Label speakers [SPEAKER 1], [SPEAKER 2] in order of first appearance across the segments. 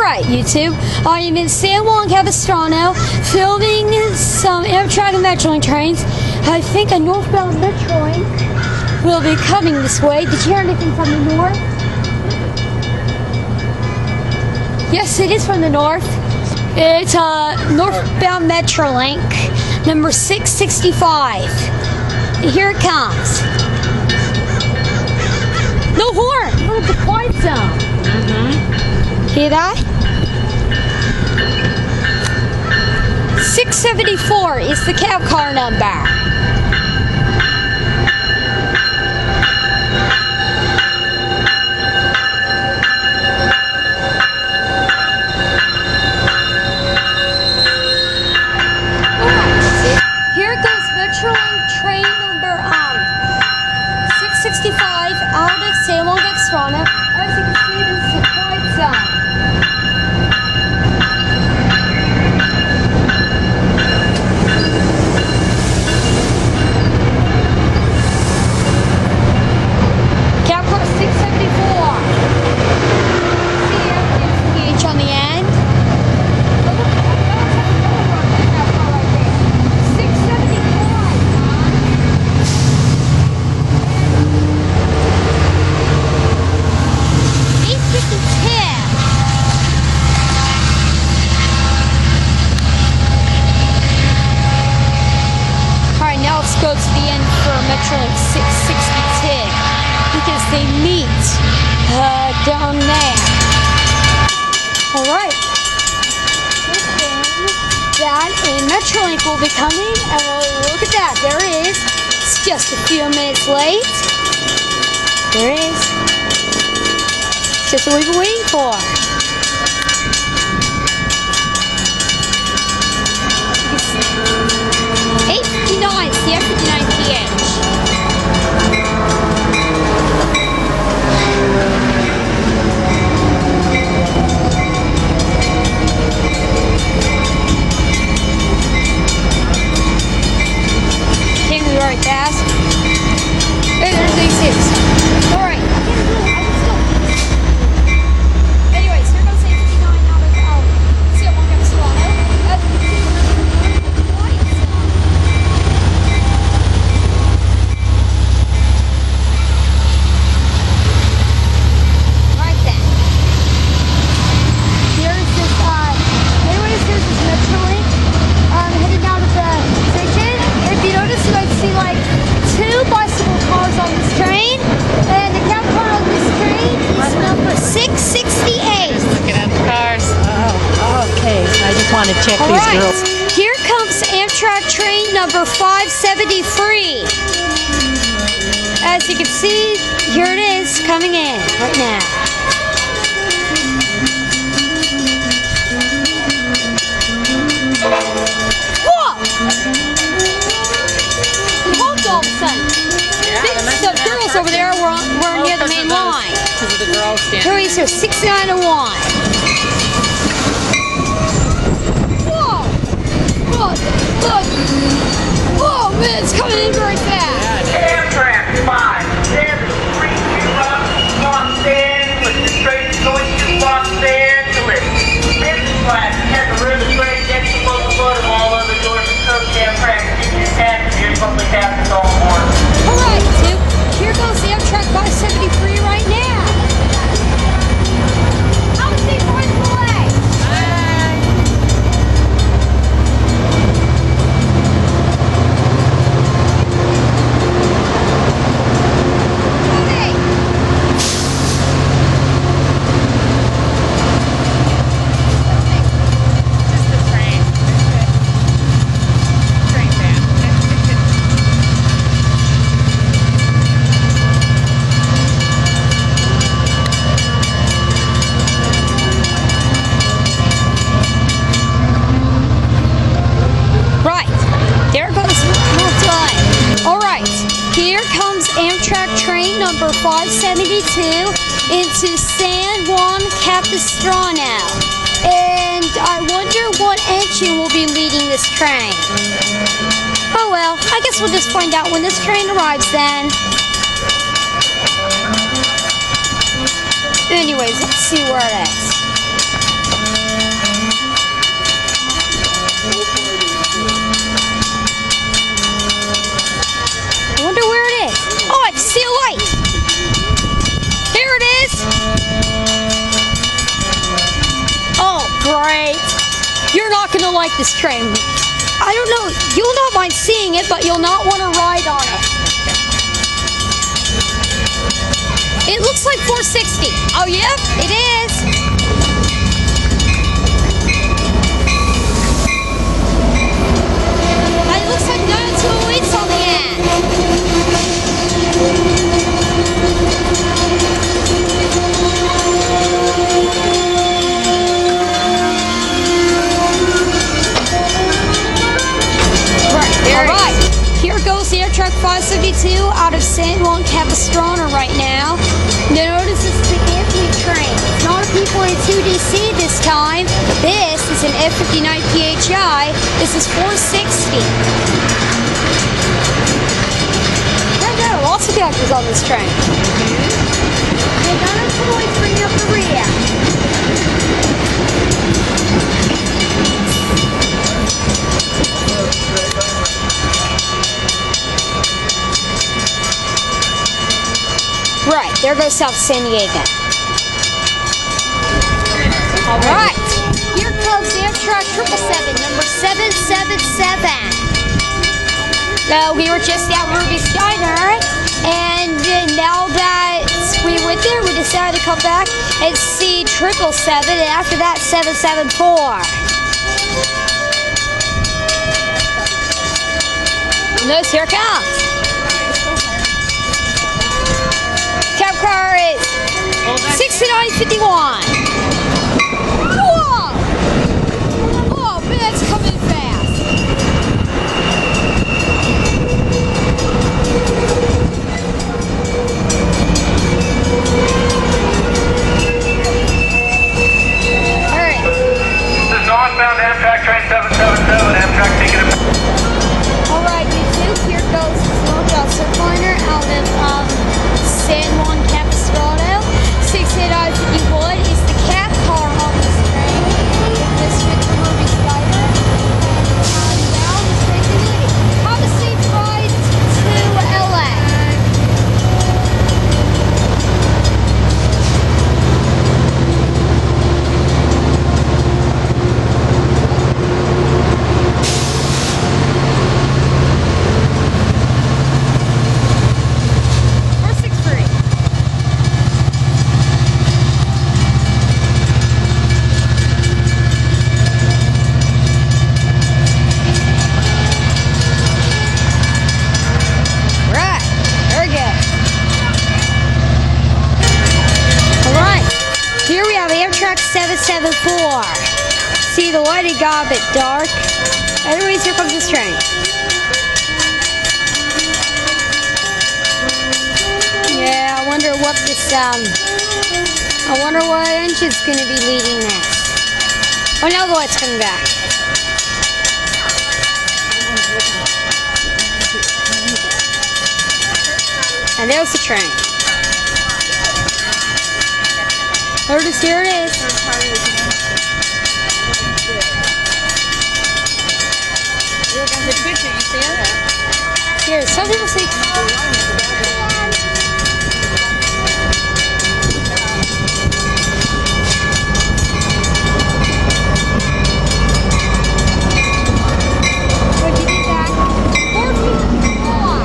[SPEAKER 1] Alright, YouTube, I am in San Juan Capistrano filming some Amtrak and Metrolink trains. I think a northbound Metrolink will be coming this way. Did you hear anything from the north? Yes, it is from the north. It's northbound Metrolink, number 665. Here it comes. No horn! Look at the quiet zone. Hear that? 674 is the cab car number. Here goes Metrolink train number 665 out of San Juan Capistrano. As you can see, this is the quiet zone. Cab car 674. See H on the end. Look at that. Cab car right there. 675. 850. Alright, now let's go to the end for Metrolink 662 because they meet down there. Alright. That a Metrolink will be coming, and look at that, there it is. It's just a few minutes late. There it is. It's just what we've been waiting for. 8:59, it's the F59 PH. Came very fast. Hey, there's 86. Alright. Anyways, here goes 8:59 out of San Juan Capistrano. Right then. Here's this, anyways, here's this Metrolink heading out of the station. If you notice, you might see like two bicycle cars on this train, and the cab car on this train is number 668.
[SPEAKER 2] Looking at the cars. Oh, okay. I just want to check these girls.
[SPEAKER 1] Here comes Amtrak train number 573. As you can see, here it is coming in right now. Whoa! It honked all of a sudden. The girls over there were near the main line.
[SPEAKER 2] Because of the girls standing.
[SPEAKER 1] Here he is, 6901. Whoa! Look! Look! Whoa, man, it's coming in very fast.
[SPEAKER 3] Amtrak 573 Los Angeles. The train is going to Los Angeles. Business class has a room to trade against the locomotive. All other doors are closed. Amtrak, union passengers, public captains all aboard.
[SPEAKER 1] Alright, here goes the Amtrak 573 right now. I'll see you right away. Okay.
[SPEAKER 2] Just the train. Train band.
[SPEAKER 1] Right, there goes North Line. Alright, here comes Amtrak train number 572 into San Juan Capistrano. And I wonder what engine will be leading this train. Oh well, I guess we'll just find out when this train arrives then. Anyways, let's see where it is. not going to like this train. I don't know. You'll not mind seeing it, but you'll not want to ride on it. It looks like 460. Oh, yep, it is. It looks like 928's on the end. Alright, here goes the Amtrak 572 out of San Juan Capistrano right now. Notice it's the Anthony train. It's not a P42DC this time. This is an F59 PHI. This is 460. There are lots of conductors on this train. They got us always bring up the rear. Right, there goes South San Diego. Alright, here comes Amtrak 777, number 777. We were just at Ruby Steiner, and now that we went there, we decided to come back and see 777, and after that, 774. Notice here it comes. Cab car is 6951. Whoa! Oh, man, that's coming fast. All right.
[SPEAKER 3] This is northbound Amtrak train 777, Amtrak taking it.
[SPEAKER 1] All right, YouTube, here goes the northbound Surfliner out of San Juan Capistrano. 68951 is the cat car on this train. This with the Ruby Spider. And now this train can leave. Have a safe ride to LA. Here we have Amtrak 774. See, the lighting got a bit dark. Anyways, here comes this train. Yeah, I wonder what this, I wonder what engine's gonna be leading next. Oh, now the light's coming back. And there's the train. Here it is, here it is.
[SPEAKER 2] The picture, you see it?
[SPEAKER 1] Here, some people say, what'd you do, Zach? 454.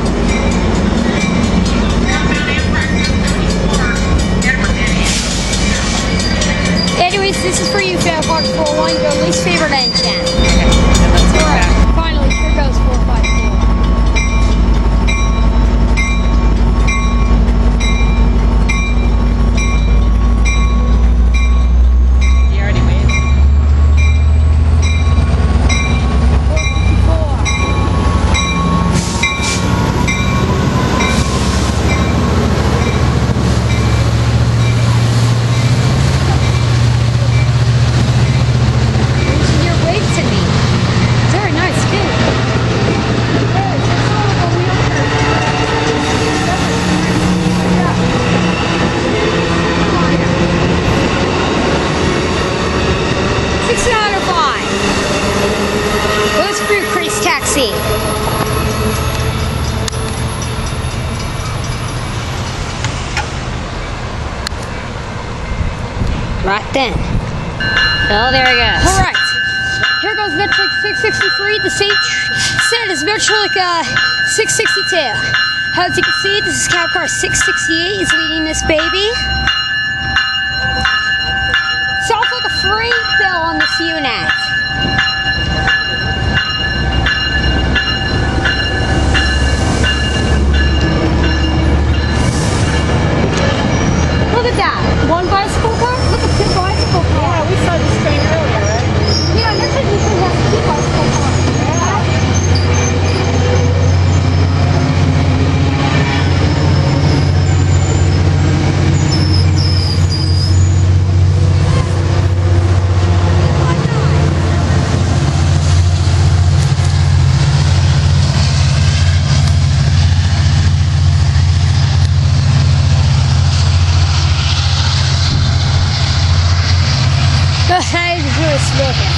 [SPEAKER 1] Anyways, this is for you, Fan Park 41, your least favorite engine. Alright, finally, here goes 454.
[SPEAKER 2] You already waved.
[SPEAKER 1] 454. Engineer waved to me. Very nice, too. Hey, it's just all like a wheelchair. 6905. Goes through Crease Taxi. Right then. Oh, there he goes. All right. Here goes Metrolink 663. The same set is Metrolink 662. As you can see, this is cab car 668 is leading this baby. Sounds like a freight bill on this unit. Look at that. One bicycle car? Look at two bicycle cars.
[SPEAKER 2] Yeah, we saw this train earlier, right?
[SPEAKER 1] Yeah, that's like you should have two bicycle cars. The head is really smoking.